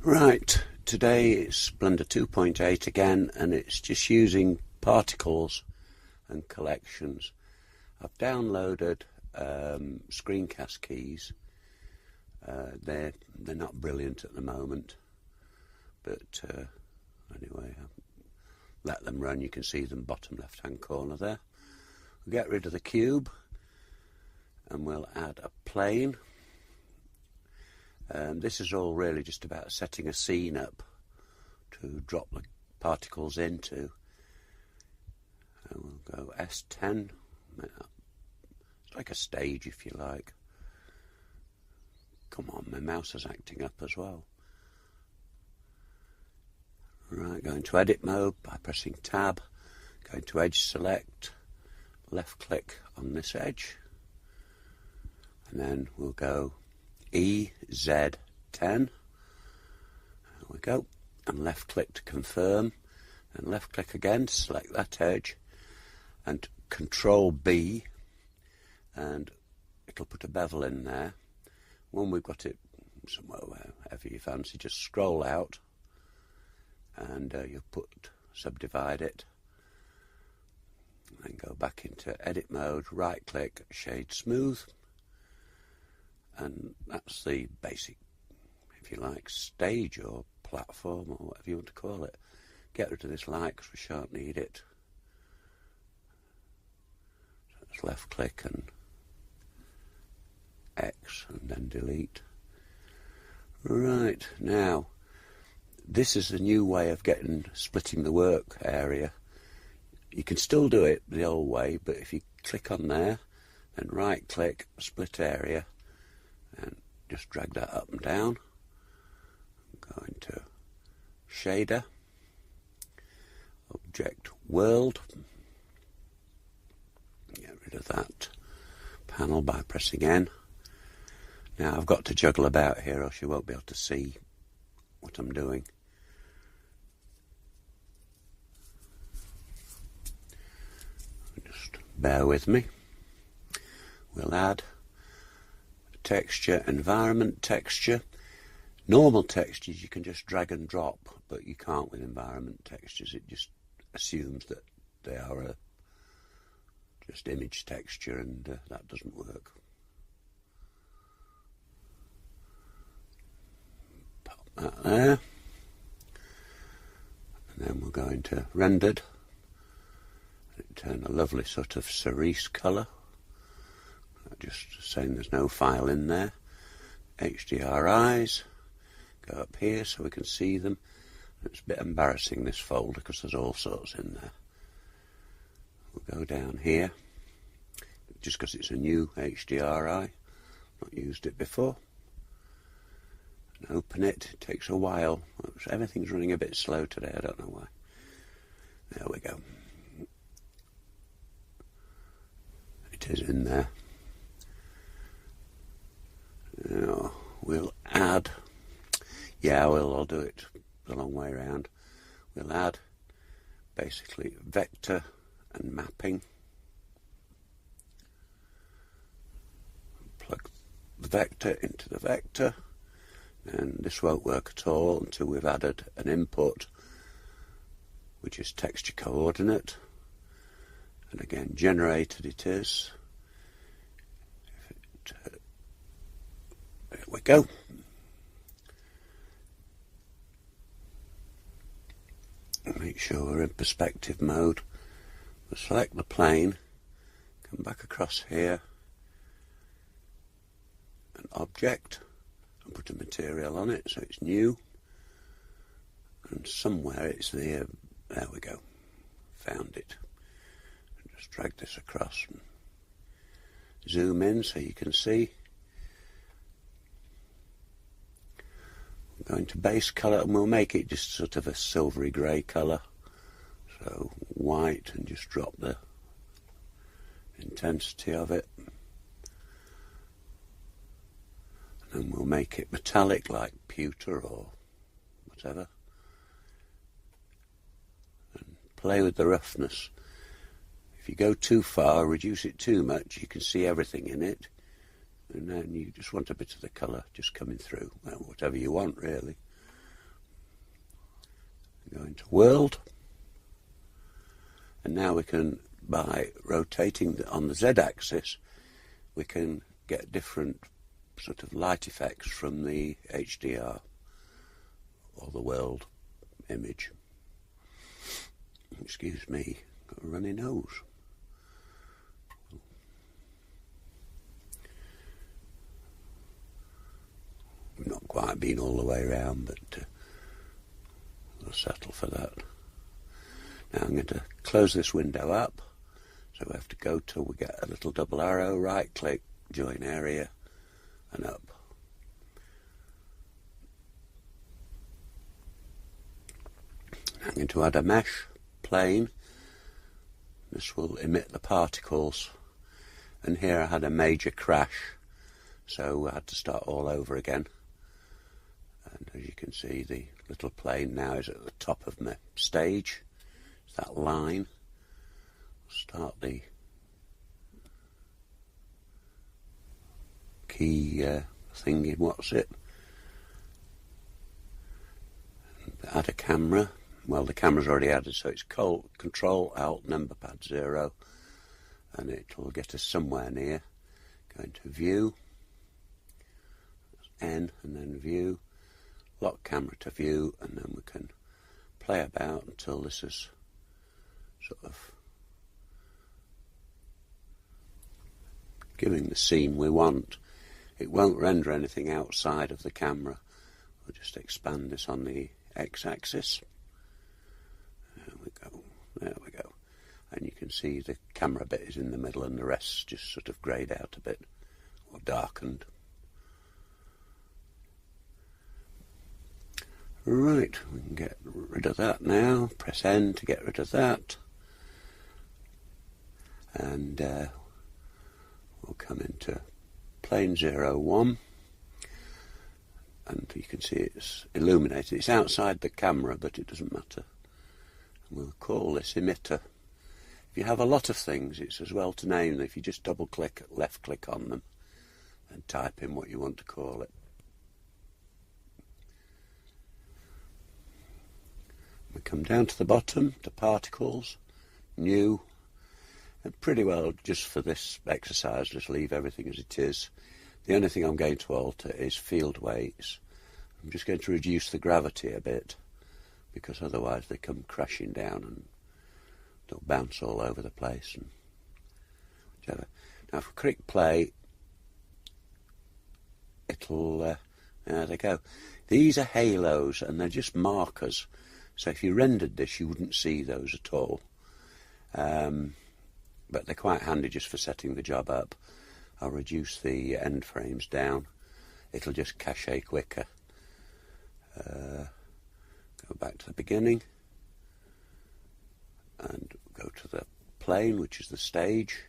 Right, today it's Blender 2.8 again, and it's just using particles and collections. I've downloaded screencast keys. They're not brilliant at the moment, but anyway, I'll let them run. You can see them bottom left hand corner there. We'll get rid of the cube and we'll add a plane. This is all really just about setting a scene up to drop the particles into. And we'll go S10. It's like a stage, if you like. Come on, my mouse is acting up as well. Right, go into edit mode by pressing tab. Go into edge select. Left click on this edge. And then we'll go EZ10. There we go. And left click to confirm. And left click again to select that edge. And Control B. And it'll put a bevel in there. When we've got it somewhere wherever you fancy, just scroll out. And you'll subdivide it. Then go back into edit mode, right click, shade smooth. And that's the basic, if you like, stage or platform or whatever you want to call it. Get rid of this light because we shan't need it. So just left click and X and then delete. Right, now this is a new way of splitting the work area. You can still do it the old way, but if you click on there and right click, split area, and just drag that up and down. Go into shader, object world, get rid of that panel by pressing N. Now I've got to juggle about here else you won't be able to see what I'm doing. Just bear with me. We'll add texture, environment texture. Normal textures you can just drag and drop, but you can't with environment textures. It just assumes that they are just image texture, and that doesn't work. Pop that there. And then we'll go into rendered. Turn a lovely sort of cerise colour. Just saying there's no file in there. HDRIs. Go up here so we can see them. It's a bit embarrassing, this folder, because there's all sorts in there. We'll go down here. Just because it's a new HDRI. Not used it before. And open it. It takes a while. Everything's running a bit slow today. I don't know why. There we go. It is in there. Now we'll add, I'll do it the long way around. We'll add basically vector and mapping. Plug the vector into the vector, and this won't work at all until we've added an input, which is texture coordinate. And again, generated it is. There we go. Make sure we're in perspective mode. We'll select the plane, come back across here, an object, and put a material on it so it's new. And somewhere it's there. There we go. Found it. Just drag this across and zoom in so you can see. Go into base colour and we'll make it just sort of a silvery grey colour. So white, and just drop the intensity of it. And then we'll make it metallic like pewter or whatever. And play with the roughness. If you go too far, reduce it too much, you can see everything in it. And then you just want a bit of the colour just coming through. Well, whatever you want, really. Go into world, and now we can, by rotating on the z-axis, we can get different sort of light effects from the HDR or the world image. Excuse me, got a runny nose. I've not quite been all the way around, but we'll settle for that. Now I'm going to close this window up, so we have to go till we get a little double arrow, right click, join area, and up. I'm going to add a mesh plane. This will emit the particles, and here I had a major crash, so I had to start all over again. And as you can see, the little plane now is at the top of my stage. It's that line. Start the key thingy, what's it? Add a camera. Well, the camera's already added, so it's Control Alt number pad 0, and it will get us somewhere near. Go into View, N, and then View, lock camera to View, and then we can play about until this is sort of giving the scene we want. It won't render anything outside of the camera. We'll just expand this on the x-axis. There we go, there we go. And you can see the camera bit is in the middle and the rest just sort of greyed out a bit, or darkened. Right, we can get rid of that now. Press N to get rid of that. And we'll come into plane 01. And you can see it's illuminated. It's outside the camera, but it doesn't matter. And we'll call this emitter. If you have a lot of things, it's as well to name them. If you just double click, left click on them, and type in what you want to call it. We come down to the bottom, to particles, new, and pretty well just for this exercise, just leave everything as it is. The only thing I'm going to alter is field weights. I'm just going to reduce the gravity a bit, because otherwise they come crashing down and they'll bounce all over the place. And whichever. Now if we click play, it'll, there they go. These are halos and they're just markers. So if you rendered this, you wouldn't see those at all. But they're quite handy just for setting the job up. I'll reduce the end frames down. It'll just cache quicker. Go back to the beginning. And go to the plane, which is the stage.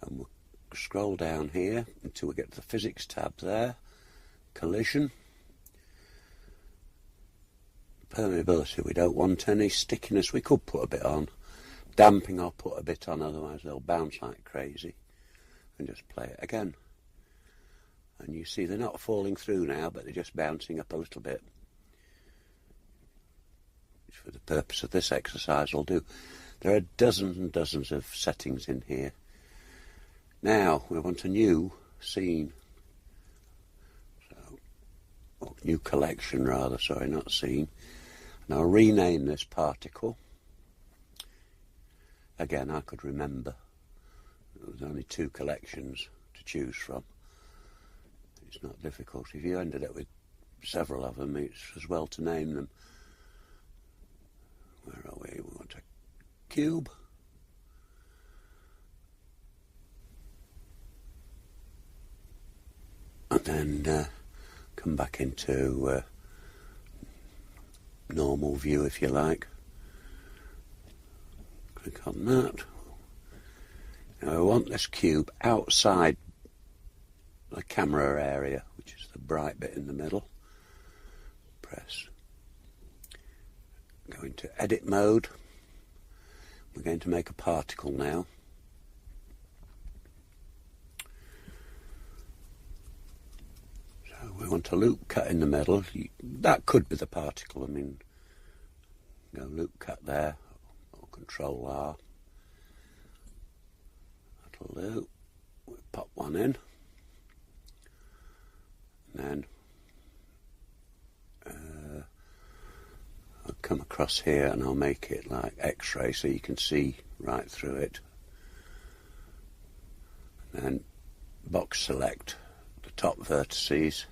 And we'll scroll down here until we get to the physics tab there. Collision. Permeability, we don't want any. Stickiness, we could put a bit on. Damping, I'll put a bit on, otherwise they'll bounce like crazy. And just play it again. And you see they're not falling through now, but they're just bouncing up a little bit. Which for the purpose of this exercise will do. There are dozens and dozens of settings in here. Now we want a new scene. Or new collection rather, sorry, not scene. And I'll rename this particle. Again, I could remember. There was only 2 collections to choose from. It's not difficult. If you ended up with several of them, it's as well to name them. Where are we? We want a cube. And then come back into normal view if you like. Click on that. Now I want this cube outside the camera area, which is the bright bit in the middle. Press. Go into edit mode. We're going to make a particle now. We want a loop cut in the middle. That could be the particle. I mean, Go loop cut there, or Control R. That'll do. We'll pop one in, and then I'll come across here and I'll make it like X-ray so you can see right through it. And then box select the top vertices.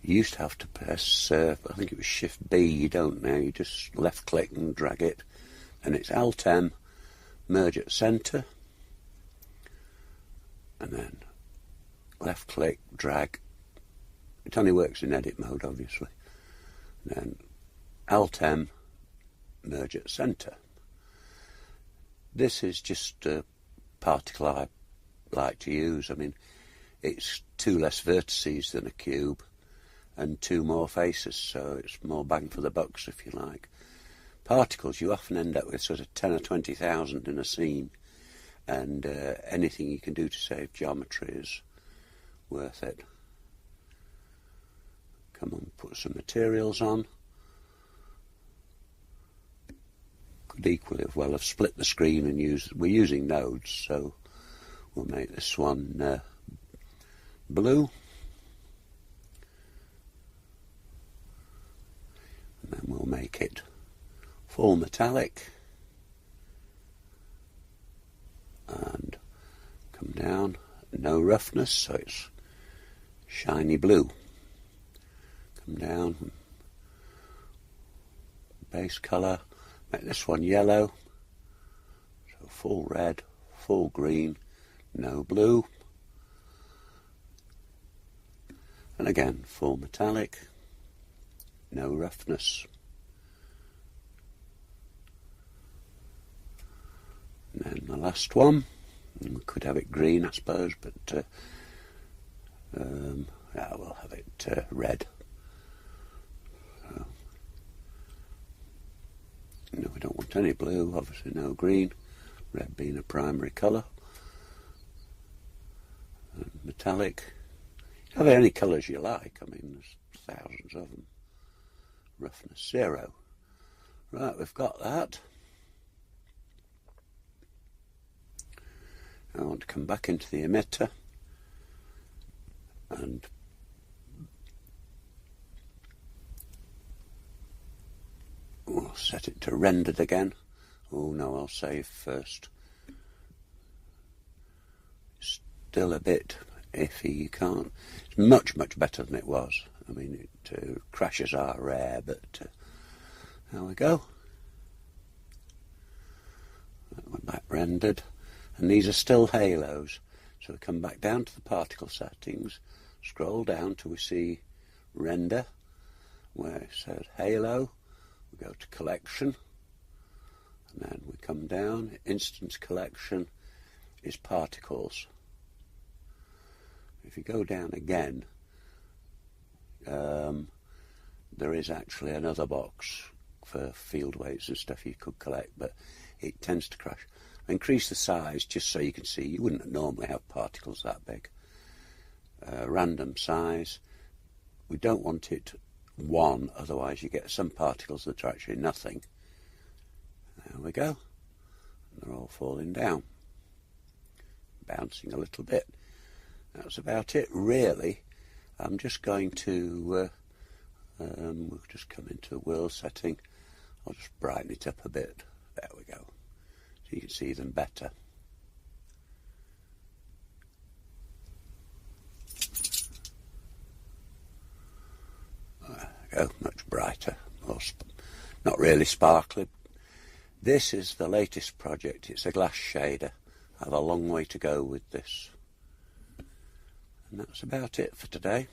You used to have to press, I think it was Shift B, you don't now, you just left click and drag it. And it's Alt M, merge at centre, and then left click, drag. It only works in edit mode, obviously. And then Alt M, merge at centre. This is just a particle I like to use. I mean, it's 2 less vertices than a cube and 2 more faces, so it's more bang for the bucks, if you like. Particles, you often end up with sort of 10 or 20,000 in a scene, and anything you can do to save geometry is worth it. Come on, put some materials on. Could equally well have split the screen and we're using nodes, so we'll make this one blue. And then we'll make it full metallic. And come down, no roughness, so it's shiny blue. Come down, base colour, make this one yellow, so full red, full green, no blue, and again full metallic, no roughness, and then the last one, we could have it green I suppose, but yeah, we'll have it red. No, we don't want any blue, obviously no green, red being a primary colour. And metallic. Have any colours you like, I mean there's thousands of them. Roughness 0. Right, we've got that. I want to come back into the emitter and we'll set it to rendered again. Oh no, I'll save first. Still a bit iffy, you can't. It's much, much better than it was. I mean, it crashes are rare, but there we go. That went back rendered. And these are still halos. So we come back down to the particle settings, scroll down till we see render, where it says halo. We go to collection, and then we come down, instance collection is particles. If you go down again, there is actually another box for field weights and stuff you could collect, but it tends to crash. Increase the size just so you can see. You wouldn't normally have particles that big. Random size. We don't want it 1, otherwise you get some particles that are actually nothing. There we go. They're all falling down. Bouncing a little bit. That's about it, really. I'm just going to, we'll just come into the world setting. I'll just brighten it up a bit. There we go. So you can see them better. There we go, much brighter. Not really sparkly. This is the latest project. It's a glass shader. I have a long way to go with this. And that's about it for today.